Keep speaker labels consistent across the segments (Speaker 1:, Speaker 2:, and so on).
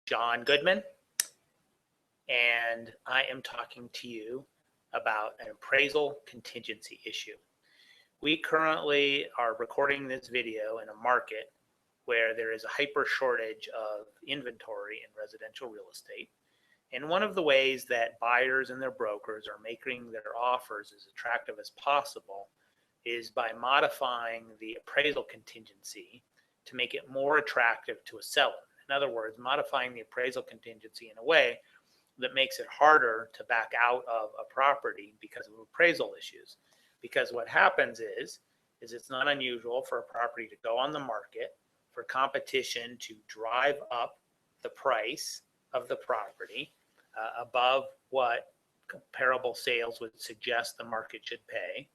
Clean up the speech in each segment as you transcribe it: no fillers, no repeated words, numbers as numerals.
Speaker 1: John Goodman, and I am talking to you about an appraisal contingency issue. We currently are recording this video in a market where there is a hyper shortage of inventory in residential real estate. And one of the ways that buyers and their brokers are making their offers as attractive as possible is by modifying the appraisal contingency to make it more attractive to a seller. In other words, modifying the appraisal contingency in a way that makes it harder to back out of a property because of appraisal issues. Because what happens is it's not unusual for a property to go on the market, for competition to drive up the price of the property above what comparable sales would suggest the market should pay.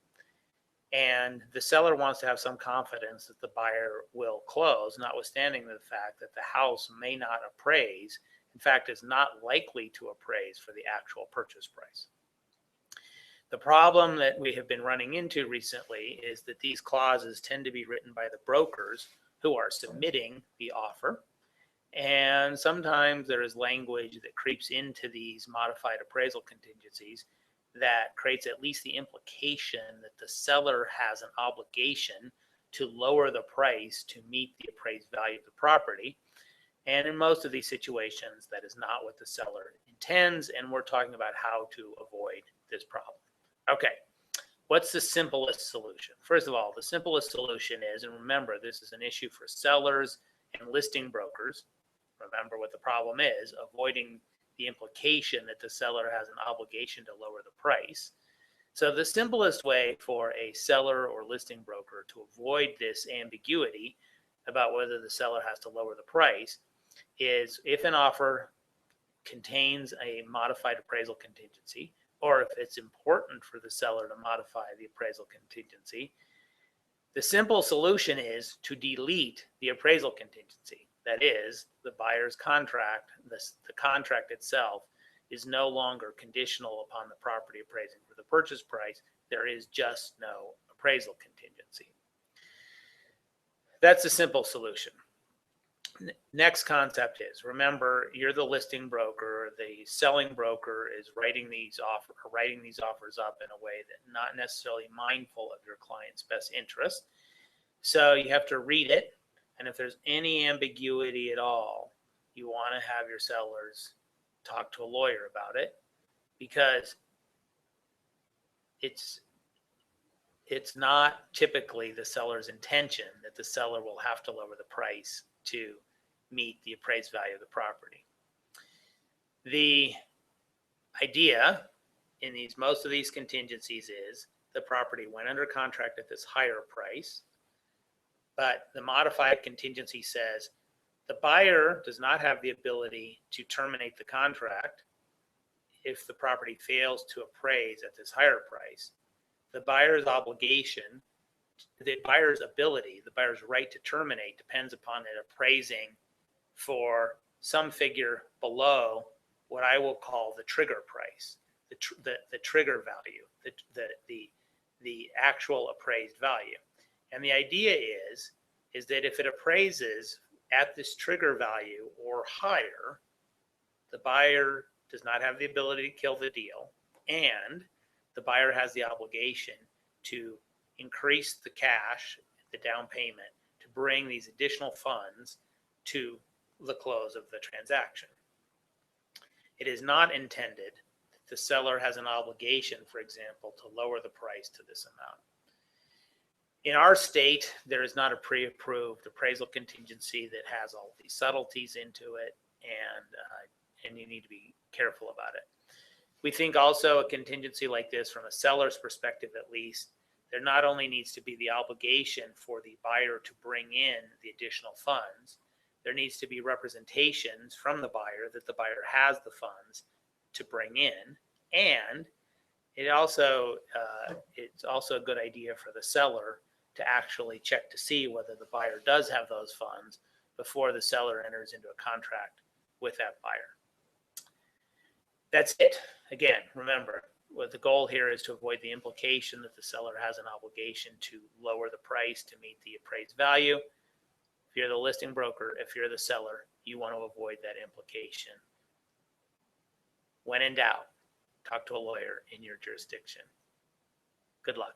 Speaker 1: And the seller wants to have some confidence that the buyer will close, notwithstanding the fact that the house may not appraise, in fact, is not likely to appraise for the actual purchase price. The problem that we have been running into recently is that these clauses tend to be written by the brokers who are submitting the offer. And sometimes there is language that creeps into these modified appraisal contingencies that creates at least the implication that the seller has an obligation to lower the price to meet the appraised value of the property. And in most of these situations, that is not what the seller intends, and we're talking about how to avoid this problem. Okay, what's the simplest solution? First of all, the simplest solution is, and remember, this is an issue for sellers and listing brokers. Remember what the problem is, avoiding the implication that the seller has an obligation to lower the price. So the simplest way for a seller or listing broker to avoid this ambiguity about whether the seller has to lower the price is if an offer contains a modified appraisal contingency, or if it's important for the seller to modify the appraisal contingency, the simple solution is to delete the appraisal contingency. That is, the buyer's contract, the contract itself is no longer conditional upon the property appraising for the purchase price. There is just no appraisal contingency. That's a simple solution. Next concept is, remember, you're the listing broker. The selling broker is writing these offers up in a way that not necessarily mindful of your client's best interest. So you have to read it. And if there's any ambiguity at all, you want to have your sellers talk to a lawyer about it, because it's not typically the seller's intention that the seller will have to lower the price to meet the appraised value of the property. The idea in most of these contingencies is the property went under contract at this higher price, but the modified contingency says the buyer does not have the ability to terminate the contract if the property fails to appraise at this higher price. The buyer's obligation, the buyer's ability, the buyer's right to terminate depends upon it appraising for some figure below what I will call the trigger price, the trigger value, the actual appraised value. And the idea is that if it appraises at this trigger value or higher, the buyer does not have the ability to kill the deal, and the buyer has the obligation to increase the cash, the down payment, to bring these additional funds to the close of the transaction. It is not intended that the seller has an obligation, for example, to lower the price to this amount. In our state, there is not a pre-approved appraisal contingency that has all these subtleties into it, and you need to be careful about it. We think also a contingency like this, from a seller's perspective at least, there not only needs to be the obligation for the buyer to bring in the additional funds, there needs to be representations from the buyer that the buyer has the funds to bring in, and it's also a good idea for the seller to actually check to see whether the buyer does have those funds before the seller enters into a contract with that buyer. That's it. Again, remember, what the goal here is to avoid the implication that the seller has an obligation to lower the price to meet the appraised value. If you're the listing broker, if you're the seller, you want to avoid that implication. When in doubt, talk to a lawyer in your jurisdiction. Good luck.